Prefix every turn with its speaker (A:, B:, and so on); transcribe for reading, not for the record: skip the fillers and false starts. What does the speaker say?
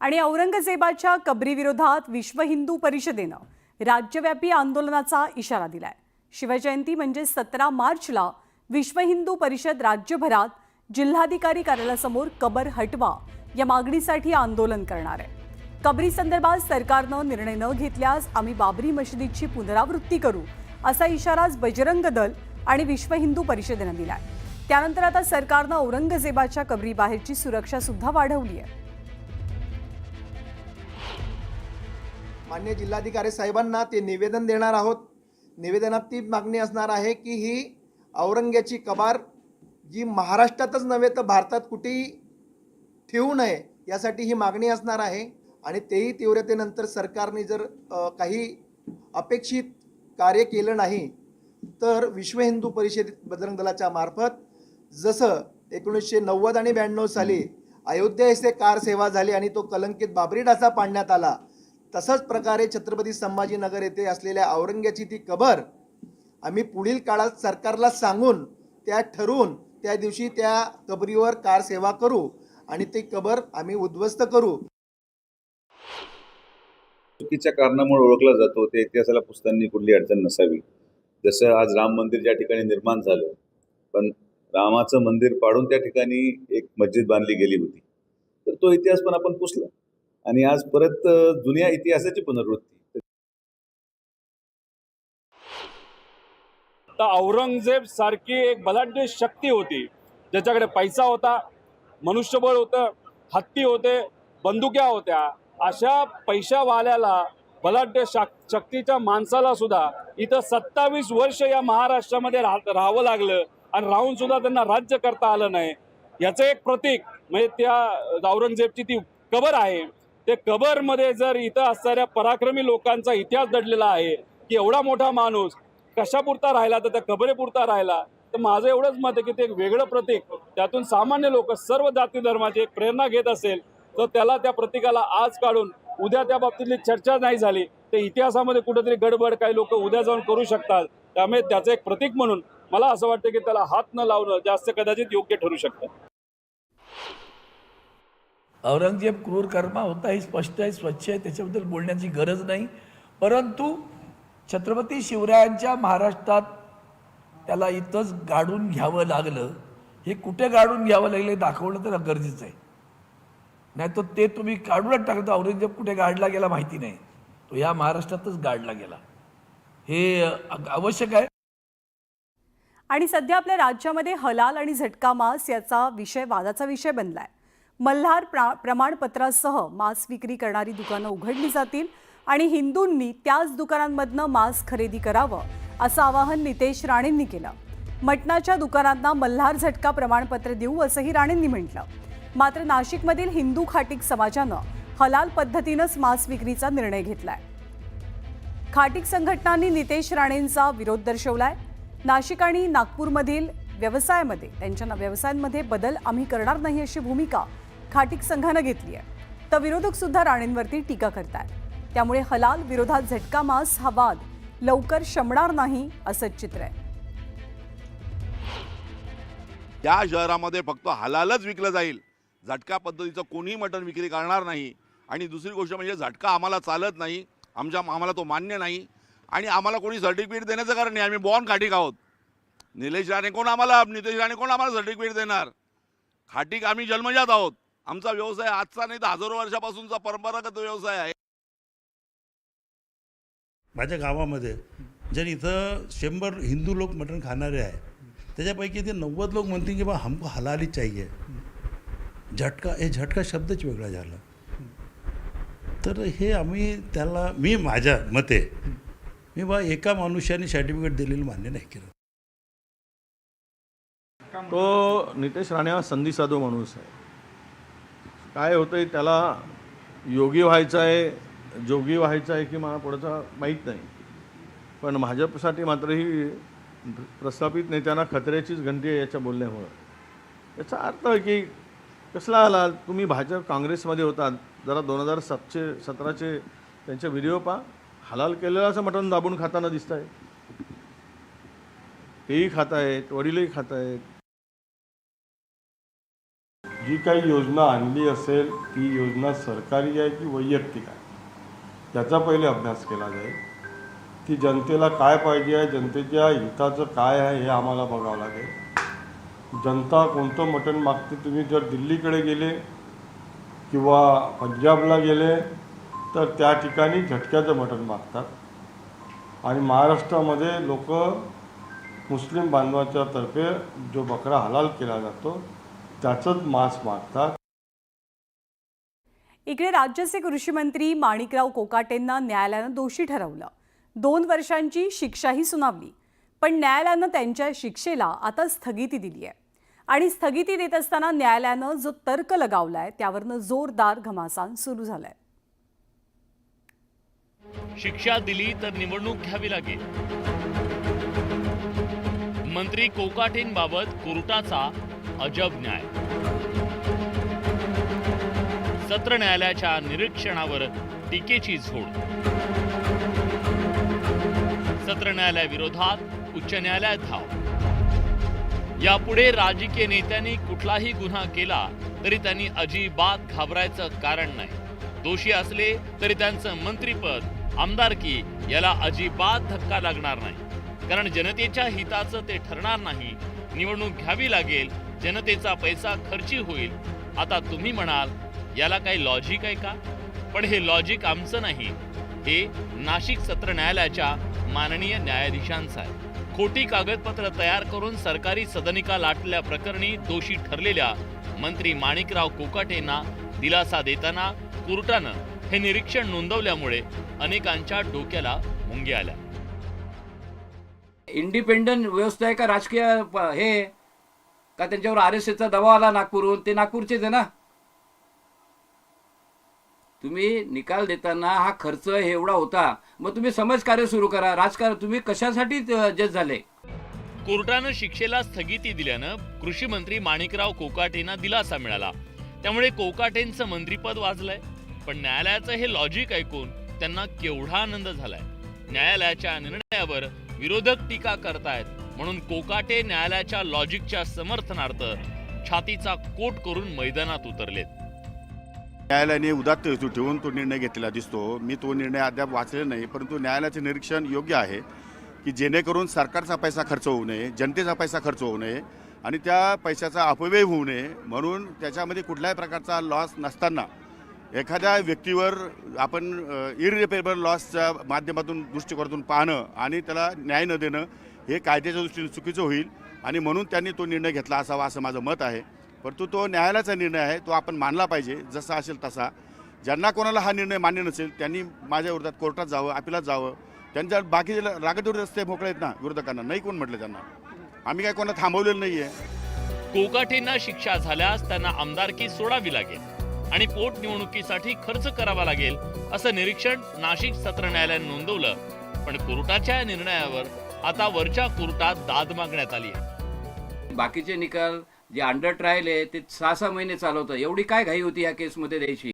A: आणि औरंगजेबाच्या कबरीविरोधात विश्व हिंदू परिषदेनं राज्यव्यापी आंदोलनाचा इशारा दिलाय। शिवजयंती म्हणजे 17 मार्चला विश्व हिंदू परिषद राज्यभरात जिल्हाधिकारी कार्यालयासमोर कबर हटवा या मागणीसाठी आंदोलन करणार आहे। कबरी संदर्भात सरकारनं निर्णय न घेतल्यास आम्ही बाबरी मशिदीची पुनरावृत्ती करू असा इशारा बजरंग दल आणि विश्व हिंदू परिषदेनं दिलाय। त्यानंतर आता सरकारनं औरंगजेबाच्या कबरीबाहेरची सुरक्षा सुद्धा वाढवली आहे।
B: मान्य जिल्हाधिकारी साहेबांना ते निवेदन देणार आहोत। निवेदनात ती मागणी असणार आहे की ही औरंग्याची कबार जी महाराष्ट्रातच नव्हे तर भारतात कुठेही ठेवू नये यासाठी ही मागणी असणार आहे। आणि तेही तीव्रतेनंतर सरकारने जर काही अपेक्षित कार्य केलं नाही तर विश्व हिंदू परिषद बजरंग दलाच्या मार्फत जसं 1990 आणि 92 साली अयोध्या येथे कार सेवा झाली आणि तो कलंकित बाबरी ढाचा पाडण्यात आला, तसंच प्रकारे छत्रपती संभाजीनगर येथे असलेल्या औरंग्याची ती कबर आम्ही पुढील काळात सरकारला सांगून त्या ठरवून त्या दिवशी त्या कबरीवर कार सेवा करू आणि ती कबर आम्ही उद्ध्वस्त करू।
C: चुकीच्या कारणामुळे ओळखला जातो ते इतिहासाला पुसताना कुठली अडचण नसावी। जसं आज राम मंदिर ज्या ठिकाणी निर्माण झालं, पण रामाचं मंदिर पाडून त्या ठिकाणी एक मस्जिद बांधली गेली होती, तर तो इतिहास पण आपण पुसला आणि आज परत जुन्या इतिहासाची पुनरावृत्ती।
D: तर औरंगजेब सारखी एक बलाढ्य शक्ती होती, ज्याच्याकडे पैसा होता, मनुष्यबळ होतं, हत्ती होते, बंदुक्या होत्या। अशा पैशावाल्याला बलाढ्य शक्तीच्या माणसाला सुद्धा इथं 27 वर्ष या महाराष्ट्रामध्ये राहावं लागलं आणि राहून सुद्धा त्यांना राज्य करता आलं नाही। याचं एक प्रतीक म्हणजे त्या औरंगजेबची ती कबर आहे। ते कबरमध्ये जर इथं असणाऱ्या पराक्रमी लोकांचा इतिहास दडलेला आहे की एवढा मोठा माणूस कशापुरता राहिला तर त्या कबरेपुरता राहिला, तर माझं एवढंच मत आहे की ते एक वेगळं प्रतीक त्यातून सामान्य लोक सर्व जाती धर्माची एक प्रेरणा घेत असेल तर त्याला त्या प्रतीकाला आज काढून उद्या त्या बाबतीतली चर्चा नाही झाली तर इतिहासामध्ये कुठेतरी गडबड काही लोक उद्या जाऊन करू शकतात। त्यामुळे त्याचं एक प्रतीक म्हणून मला असं वाटतं की त्याला हात न लावणं जास्त कदाचित योग्य ठरू शकतं।
E: औरंगजेब क्रूर कर्मा होता हे स्पष्ट आहे, स्वच्छ आहे, त्याच्याबद्दल बोलण्याची गरज नाही। परंतु छत्रपती शिवरायांच्या महाराष्ट्रात त्याला इथंच गाडून घ्यावं लागलं, हे कुठे गाडून घ्यावं लागलं हे दाखवणं तर गरजेचं आहे। नाही तर ते तुम्ही काढूनच टाकता, औरंगजेब कुठे गाडला गेला माहिती नाही, तो या महाराष्ट्रातच गाडला गेला, हे आवश्यक आहे।
A: आणि सध्या आपल्या राज्यामध्ये हलाल आणि झटका मांस याचा विषय वादाचा विषय बनलाय। मल्हार प्रमाणपत्रासह मांस विक्री करणारी दुकानं उघडली जातील आणि हिंदूंनी त्याच दुकानांमधनं मांस खरेदी करावं असं आवाहन नितेश राणेंनी केलं। मटणाच्या दुकानांना मल्हार झटका प्रमाणपत्र देऊ असंही राणेंनी म्हटलं। मात्र नाशिकमधील हिंदू खाटीक समाजानं हलाल पद्धतीनंच मांस विक्रीचा निर्णय घेतलाय। खाटीक संघटनांनी नितेश राणेंचा विरोध दर्शवलाय। नाशिक आणि नागपूरमधील त्यांच्या व्यवसायांमध्ये बदल आम्ही करणार नाही अशी भूमिका खाटीक संघानं घेतली आहे, तर विरोधक सुद्धा राणेंवरती टीका करतायत। त्यामुळे हलाल विरोधात झटका मांस हा वाद लवकर शमणार नाही असंच चित्र आहे।
F: त्या शहरामध्ये फक्त हलालच विकलं जाईल, झटका पद्धतीचं कोणीही मटण विक्री करणार नाही। आणि दुसरी गोष्ट म्हणजे झटका आम्हाला चालत नाही, आम्हाला तो मान्य नाही आणि आम्हाला कोणी सर्टिफिकेट देण्याचं कारण नाही। आम्ही बॉर्न खाटीक आहोत। नितेश राणे कोण आम्हाला सर्टिफिकेट देणार? खाटीक आम्ही जन्मजात आहोत। आमचा व्यवसाय आजचा नाही तर हजारो वर्षापासूनचा परंपरागत व्यवसाय आहे।
G: माझ्या गावामध्ये जर इथं 100 हिंदू लोक मटण खाणारे आहे, त्याच्यापैकी ते 90 लोक म्हणतील की बा हमको हलाली चाहिए। झटका शब्दच वेगळा झाला। तर हे आम्ही त्याला माझ्या मते बा एका मनुष्याने सर्टिफिकेट दिलेलं मान्य नाही केलं।
H: तो नितेश राणे हा संधिसाधू माणूस आहे। काय होतंय त्याला योगी व्हायचं आहे, जोगी व्हायचं आहे की मला पुढचा माहीत नाही, पण भाजपसाठी मात्र ही प्रस्थापित नेत्यांना खतऱ्याचीच घंटी आहे याच्या बोलण्यामुळं। याचा अर्थ आहे की कसला आला तुम्ही भाजप काँग्रेसमध्ये होतात, जरा 2017चे त्यांचे व्हिडिओ पहा, हलाल केलेलं असं मटण दाबून खाताना दिसत आहे, तेही खात आहेत, वडीलही खात आहेत। जी काही योजना आणली असेल ती योजना सरकारी आहे की वैयक्तिक आहे त्याचा पहिले अभ्यास केला जाईल. ती जनतेला काय पाहिजे आहे, जनतेच्या हिताचं काय आहे हे आम्हाला बघावं लागेल. जनता कोणतं मटण मागते, तुम्ही जर दिल्लीकडे गेले किंवा पंजाबला गेले तर त्या ठिकाणी झटक्याचं मटण मागतात आणि महाराष्ट्रामध्ये लोक मुस्लिम बांधवाच्या तर्फे जो बकरा हलाल केला जातो त्याचंच मांस मागतात.
A: इकडे राज्याचे कृषी मंत्री माणिकराव कोकाटेंना न्यायालयानं दोषी ठरवलं. 2 वर्षांची शिक्षाही सुनावली, पण न्यायालयानं त्यांच्या शिक्षेला आता स्थगिती दिली आहे. आणि स्थगिती देत असताना न्यायालयानं जो तर्क लगावलाय त्यावरनं जोरदार घमासान सुरू झालाय.
I: शिक्षा दिली तर निवडणूक घ्यावी लागेल. मंत्री कोकाटेंबाबत कोर्टाचा अजब न्याय. सत्र न्यायालयाच्या निरीक्षणावर टीकेची झोड. सत्र न्यायालयाविरोधात उच्च न्यायालयात धाव. यापुढे राजकीय नेत्यांनी कुठलाही गुन्हा केला तरी त्यांनी अजिबात घाबरायचं कारण नाही. दोषी असले तरी त्यांचं मंत्रीपद, आमदारकी याला अजिबात धक्का लागणार नाही, कारण जनतेच्या हिताचं ते ठरणार नाही. निवडणूक घ्यावी लागेल, जनतेचा पैसा खर्ची होईल. आता तुम्ही म्हणाल याला काही लॉजिक आहे का? पण हे लॉजिक आमचं नाही, हे नाशिक सत्र न्यायालयाच्या माननीय न्यायाधीशांचं आहे. खोटी कागदपत्र तयार करून सरकारी सदनिका लाटल्या प्रकरणी दोषी ठरलेल्या मंत्री माणिकराव कोकाटेंना दिलासा देताना कोर्टानं हे निरीक्षण नोंदवल्यामुळे अनेकांच्या डोक्याला मुंग्या आल्या.
J: इंडिपेंडंट व्यवस्था आहे का राजकीय हे का त्यांच्यावर RSSचा दबाव आला नागपूरहून? ते नागपूरचेच आहे ना. तुम्ही निकाल देताना हा खर्च हे एवढा होता, मग तुम्ही समाजकार्य सुरू करा. राजकारण तुम्ही कशासाठी जज झाले?
I: कोर्टानं शिक्षेला स्थगिती दिल्यानं कृषी मंत्री माणिकराव कोकाटेंना दिलासा मिळाला. त्यामुळे कोकाटेंचं मंत्रीपद वाजलंय. पण न्यायालयाचं हे लॉजिक ऐकून त्यांना केवढा आनंद झालाय. न्यायालयाच्या निर्णयावर विरोधक टीका करतायत म्हणून कोकाटे न्यायालयाच्या लॉजिकच्या समर्थनार्थ छातीचा कोट करून मैदानात उतरलेत.
F: न्यायालयाने उदात्त हेतू ठेवून तो निर्णय घेतलेला दिसतो. मी तो निर्णय अद्याप वाचलेला नाही, परंतु न्यायालयाचे निरीक्षण योग्य आहे की जेणेकरून सरकारचा पैसा खर्च होऊ नये, जनतेचा पैसा खर्च होऊ नये आणि त्या पैशाचा अपव्यय होऊ नये म्हणून त्याच्यामध्ये कुठल्याही प्रकारचा लॉस नसताना एखाद्या व्यक्तीवर आपण इरिपेरेबल लॉसच्या माध्यमातून दृष्टिकोनातून पाहणं आणि त्याला न्याय न देणं हे कायद्याच्या दृष्टीने चुकीचं होईल आणि म्हणून त्यांनी तो निर्णय घेतला असावा असं माझं मत आहे. परंतु तो न्यायालयाचा निर्णय आहे, तो आपण मानला पाहिजे जसा असेल तसा. ज्यांना कोणाला हा निर्णय मान्य नसेल त्यांनी माझ्या विरोधात कोर्टात जावं, अपिलात जावं. त्यांच्या बाकी रागटोरी रस्ते मोकळे आहेत ना विरोधकांना, नाही कोण म्हटलं त्यांना. आम्ही काय कोणाला थांबवलेलं नाही आहे.
I: कोकाटेंना शिक्षा झाल्यास त्यांना आमदारकी सोडावी लागेल आणि पोटनिवडणुकीसाठी खर्च करावा लागेल असं निरीक्षण नाशिक सत्र न्यायालयाने नोंदवलं. पण कोर्टाच्या निर्णयावर आता वरच्या कोर्टात दाद मागण्यात आली आहे.
J: बाकीचे निकाल जे अंडर ट्रायल आहे ते 6-6 महिने चालवतं. एवढी काय घाई होती या केसमध्ये द्यायची?